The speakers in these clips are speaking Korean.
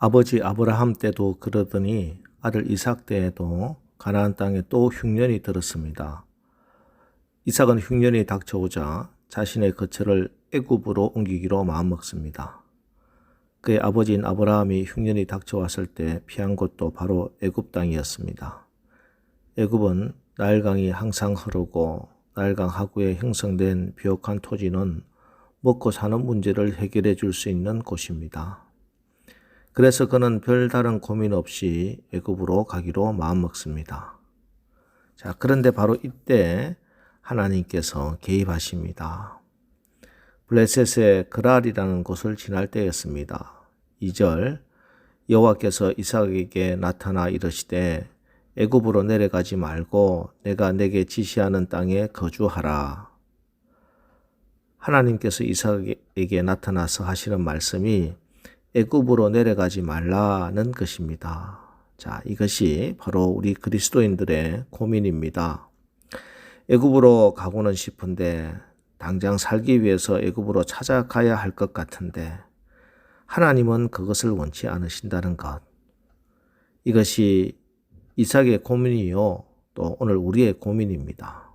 아버지 아브라함 때도 그러더니 아들 이삭 때에도 가나안 땅에 또 흉년이 들었습니다. 이삭은 흉년이 닥쳐오자 자신의 거처를 애굽으로 옮기기로 마음먹습니다. 그의 아버지인 아브라함이 흉년이 닥쳐왔을 때 피한 곳도 바로 애굽 땅이었습니다. 애굽은 나일강이 항상 흐르고 나일강 하구에 형성된 비옥한 토지는 먹고 사는 문제를 해결해 줄 수 있는 곳입니다. 그래서 그는 별다른 고민 없이 애굽으로 가기로 마음먹습니다. 자, 그런데 바로 이때 하나님께서 개입하십니다. 블레셋의 그랄이라는 곳을 지날 때였습니다. 2절 여호와께서 이삭에게 나타나 이르시되 애굽으로 내려가지 말고 내가 내게 지시하는 땅에 거주하라. 하나님께서 이삭에게 나타나서 하시는 말씀이 애굽으로 내려가지 말라는 것입니다. 자, 이것이 바로 우리 그리스도인들의 고민입니다. 애굽으로 가고는 싶은데 당장 살기 위해서 애굽으로 찾아가야 할 것 같은데 하나님은 그것을 원치 않으신다는 것. 이것이 이삭의 고민이요, 또 오늘 우리의 고민입니다.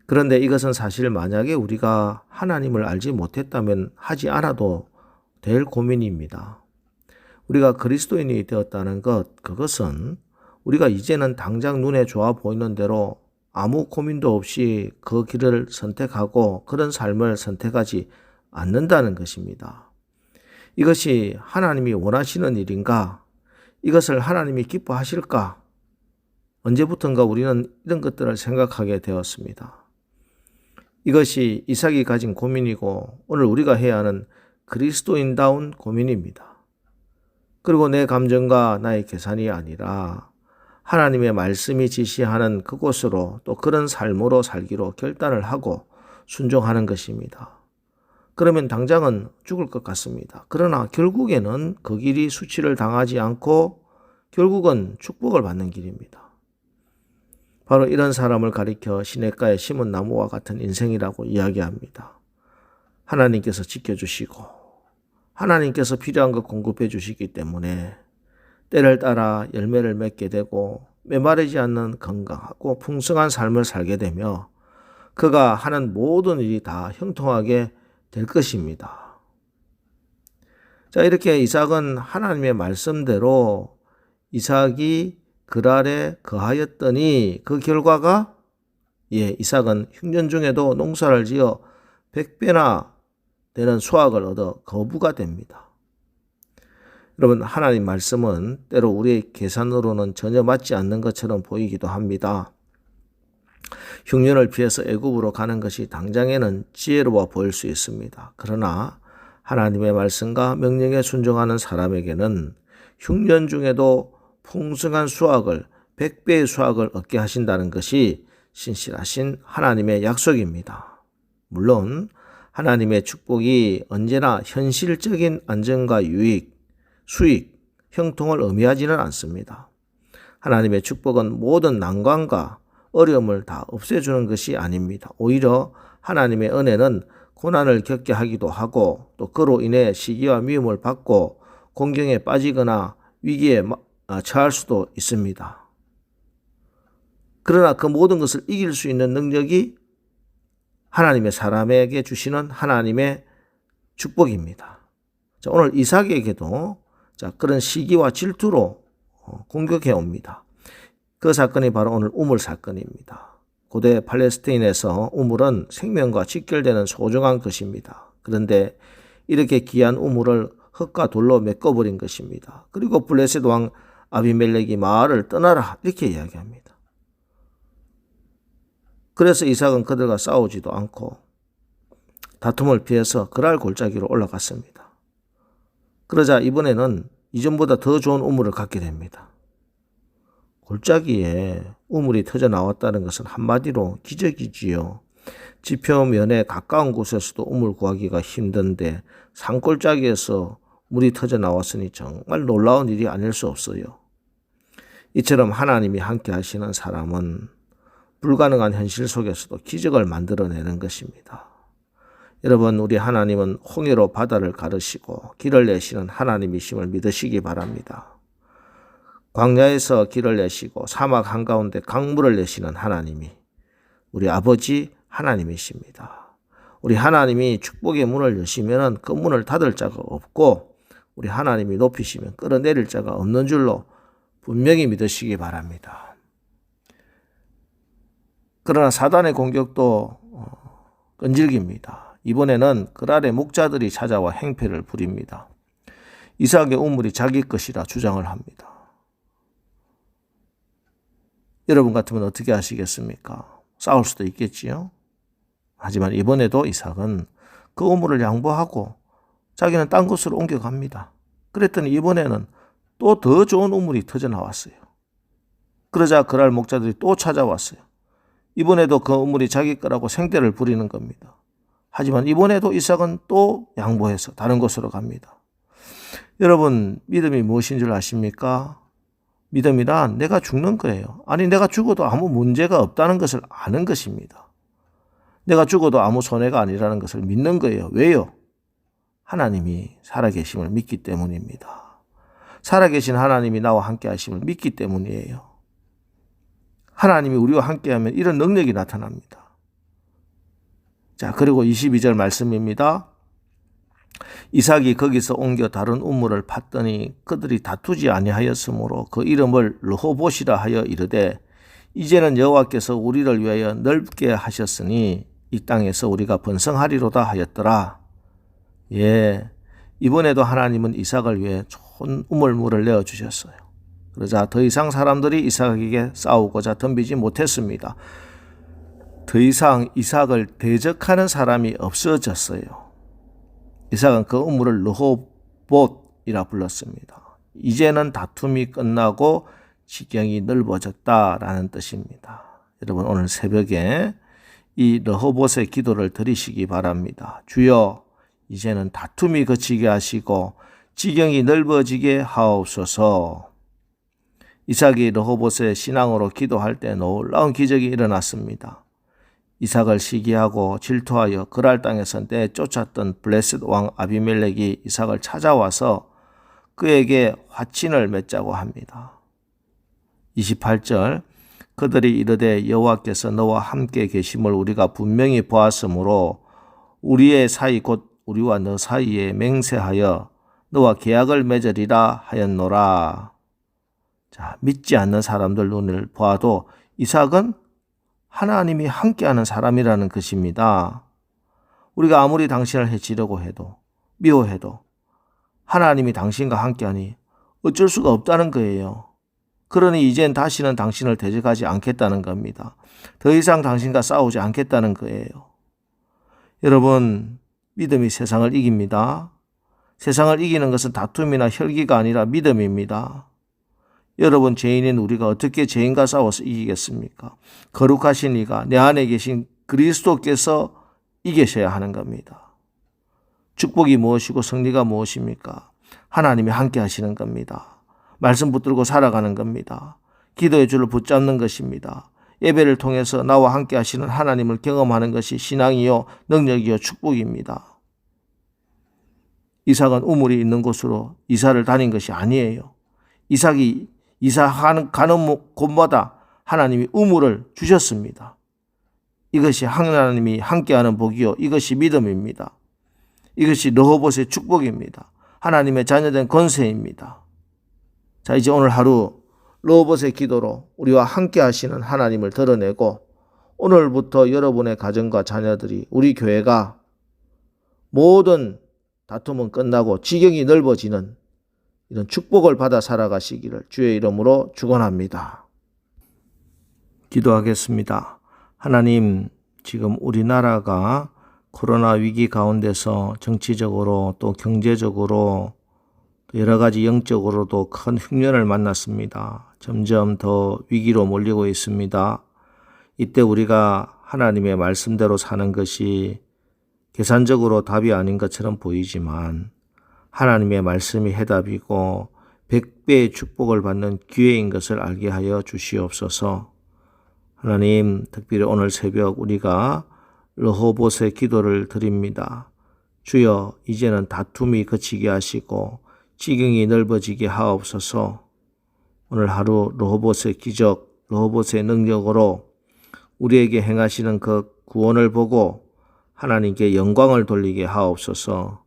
그런데 이것은 사실 만약에 우리가 하나님을 알지 못했다면 하지 않아도 될 고민입니다. 우리가 그리스도인이 되었다는 것, 그것은 우리가 이제는 당장 눈에 좋아 보이는 대로 아무 고민도 없이 그 길을 선택하고 그런 삶을 선택하지 않는다는 것입니다. 이것이 하나님이 원하시는 일인가? 이것을 하나님이 기뻐하실까? 언제부턴가 우리는 이런 것들을 생각하게 되었습니다. 이것이 이삭이 가진 고민이고 오늘 우리가 해야 하는 그리스도인다운 고민입니다. 그리고 내 감정과 나의 계산이 아니라 하나님의 말씀이 지시하는 그곳으로 또 그런 삶으로 살기로 결단을 하고 순종하는 것입니다. 그러면 당장은 죽을 것 같습니다. 그러나 결국에는 그 길이 수치를 당하지 않고 결국은 축복을 받는 길입니다. 바로 이런 사람을 가리켜 시냇가에 심은 나무와 같은 인생이라고 이야기합니다. 하나님께서 지켜주시고 하나님께서 필요한 것 공급해 주시기 때문에 때를 따라 열매를 맺게 되고 메마르지 않는 건강하고 풍성한 삶을 살게 되며 그가 하는 모든 일이 다 형통하게 될 것입니다. 자, 이렇게 이삭은 하나님의 말씀대로 이삭이 그랄에 거하였더니 그 결과가 이삭은 흉년 중에도 농사를 지어 100배나 되는 수확을 얻어 거부가 됩니다. 여러분, 하나님 말씀은 때로 우리의 계산으로는 전혀 맞지 않는 것처럼 보이기도 합니다. 흉년을 피해서 애굽으로 가는 것이 당장에는 지혜로워 보일 수 있습니다. 그러나 하나님의 말씀과 명령에 순종하는 사람에게는 흉년 중에도 풍성한 수확을 100배의 수확을 얻게 하신다는 것이 신실하신 하나님의 약속입니다. 물론 하나님의 축복이 언제나 현실적인 안정과 유익, 수익, 형통을 의미하지는 않습니다. 하나님의 축복은 모든 난관과 어려움을 다 없애주는 것이 아닙니다. 오히려 하나님의 은혜는 고난을 겪게 하기도 하고 또 그로 인해 시기와 미움을 받고 공경에 빠지거나 위기에 처할 수도 있습니다. 그러나 그 모든 것을 이길 수 있는 능력이 하나님의 사람에게 주시는 하나님의 축복입니다. 자, 오늘 이삭에게도 그런 시기와 질투로 공격해 옵니다. 그 사건이 바로 오늘 우물 사건입니다. 고대 팔레스타인에서 우물은 생명과 직결되는 소중한 것입니다. 그런데 이렇게 귀한 우물을 흙과 돌로 메꿔버린 것입니다. 그리고 블레셋 왕 아비멜렉이 마을을 떠나라 이렇게 이야기합니다. 그래서 이삭은 그들과 싸우지도 않고 다툼을 피해서 그랄 골짜기로 올라갔습니다. 그러자 이번에는 이전보다 더 좋은 우물을 갖게 됩니다. 골짜기에 우물이 터져 나왔다는 것은 한마디로 기적이지요. 지표면에 가까운 곳에서도 우물 구하기가 힘든데 산골짜기에서 물이 터져 나왔으니 정말 놀라운 일이 아닐 수 없어요. 이처럼 하나님이 함께 하시는 사람은 불가능한 현실 속에서도 기적을 만들어내는 것입니다. 여러분, 우리 하나님은 홍해로 바다를 가르시고 길을 내시는 하나님이심을 믿으시기 바랍니다. 광야에서 길을 내시고 사막 한가운데 강물을 내시는 하나님이 우리 아버지 하나님이십니다. 우리 하나님이 축복의 문을 여시면 그 문을 닫을 자가 없고 우리 하나님이 높이시면 끌어내릴 자가 없는 줄로 분명히 믿으시기 바랍니다. 그러나 사단의 공격도 끈질깁니다. 이번에는 그랄의 목자들이 찾아와 행패를 부립니다. 이삭의 우물이 자기 것이라 주장을 합니다. 여러분 같으면 어떻게 하시겠습니까? 싸울 수도 있겠지요. 하지만 이번에도 이삭은 그 우물을 양보하고 자기는 딴 곳으로 옮겨갑니다. 그랬더니 이번에는 또 더 좋은 우물이 터져 나왔어요. 그러자 그랄 목자들이 또 찾아왔어요. 이번에도 그 우물이 자기 거라고 생대를 부리는 겁니다. 하지만 이번에도 이삭은 또 양보해서 다른 곳으로 갑니다. 여러분, 믿음이 무엇인 줄 아십니까? 믿음이란 내가 죽는 거예요. 아니, 내가 죽어도 아무 문제가 없다는 것을 아는 것입니다. 내가 죽어도 아무 손해가 아니라는 것을 믿는 거예요. 왜요? 하나님이 살아계심을 믿기 때문입니다. 살아계신 하나님이 나와 함께 하심을 믿기 때문이에요. 하나님이 우리와 함께하면 이런 능력이 나타납니다. 자, 그리고 22절 말씀입니다. 이삭이 거기서 옮겨 다른 우물을 팠더니 그들이 다투지 아니하였으므로 그 이름을 르호봇이라 하여 이르되 이제는 여호와께서 우리를 위하여 넓게 하셨으니 이 땅에서 우리가 번성하리로다 하였더라. 예, 이번에도 하나님은 이삭을 위해 좋은 우물물을 내어주셨어요. 그러자 더 이상 사람들이 이삭에게 싸우고자 덤비지 못했습니다. 더 이상 이삭을 대적하는 사람이 없어졌어요. 이삭은 그 우물을 르호봇이라 불렀습니다. 이제는 다툼이 끝나고 지경이 넓어졌다라는 뜻입니다. 여러분, 오늘 새벽에 이 르호봇의 기도를 드리시기 바랍니다. 주여, 이제는 다툼이 그치게 하시고 지경이 넓어지게 하옵소서. 이삭이 르호봇의 신앙으로 기도할 때 놀라운 기적이 일어났습니다. 이삭을 시기하고 질투하여 그랄 땅에서 내쫓았던 블레셋 왕 아비멜렉이 이삭을 찾아와서 그에게 화친을 맺자고 합니다. 28절, 그들이 이르되 여호와께서 너와 함께 계심을 우리가 분명히 보았으므로 우리의 사이 곧 우리와 너 사이에 맹세하여 너와 계약을 맺으리라 하였노라. 자, 믿지 않는 사람들 눈을 보아도 이삭은 하나님이 함께하는 사람이라는 것입니다. 우리가 아무리 당신을 해치려고 해도 미워해도 하나님이 당신과 함께하니 어쩔 수가 없다는 거예요. 그러니 이젠 다시는 당신을 대적하지 않겠다는 겁니다. 더 이상 당신과 싸우지 않겠다는 거예요. 여러분, 믿음이 세상을 이깁니다. 세상을 이기는 것은 다툼이나 혈기가 아니라 믿음입니다. 여러분, 죄인인 우리가 어떻게 죄인과 싸워서 이기겠습니까? 거룩하신 이가 내 안에 계신 그리스도께서 이기셔야 하는 겁니다. 축복이 무엇이고 승리가 무엇입니까? 하나님이 함께 하시는 겁니다. 말씀 붙들고 살아가는 겁니다. 기도의 줄을 붙잡는 것입니다. 예배를 통해서 나와 함께 하시는 하나님을 경험하는 것이 신앙이요, 능력이요, 축복입니다. 이삭은 우물이 있는 곳으로 이사를 다닌 것이 아니에요. 이삭이 이사가는 곳마다 하나님이 우물을 주셨습니다. 이것이 하나님이 함께하는 복이요, 이것이 믿음입니다. 이것이 르호봇의 축복입니다. 하나님의 자녀된 권세입니다. 자, 이제 오늘 하루 르호봇의 기도로 우리와 함께 하시는 하나님을 드러내고 오늘부터 여러분의 가정과 자녀들이, 우리 교회가 모든 다툼은 끝나고 지경이 넓어지는 이런 축복을 받아 살아가시기를 주의 이름으로 축원합니다. 기도하겠습니다. 하나님, 지금 우리나라가 코로나 위기 가운데서 정치적으로 또 경제적으로 여러 가지 영적으로도 큰 흉년을 만났습니다. 점점 더 위기로 몰리고 있습니다. 이때 우리가 하나님의 말씀대로 사는 것이 계산적으로 답이 아닌 것처럼 보이지만 하나님의 말씀이 해답이고 100배의 축복을 받는 기회인 것을 알게 하여 주시옵소서. 하나님, 특별히 오늘 새벽 우리가 르호봇의 기도를 드립니다. 주여, 이제는 다툼이 그치게 하시고 지경이 넓어지게 하옵소서. 오늘 하루 르호봇의 기적, 르호봇의 능력으로 우리에게 행하시는 그 구원을 보고 하나님께 영광을 돌리게 하옵소서.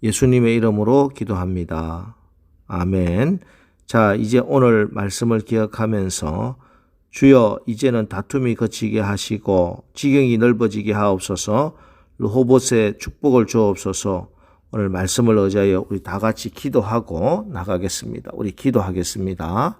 예수님의 이름으로 기도합니다. 아멘. 자, 이제 오늘 말씀을 기억하면서 주여, 이제는 다툼이 그치게 하시고 지경이 넓어지게 하옵소서. 르호봇의 축복을 주옵소서. 오늘 말씀을 의지하여 우리 다 같이 기도하고 나가겠습니다. 우리 기도하겠습니다.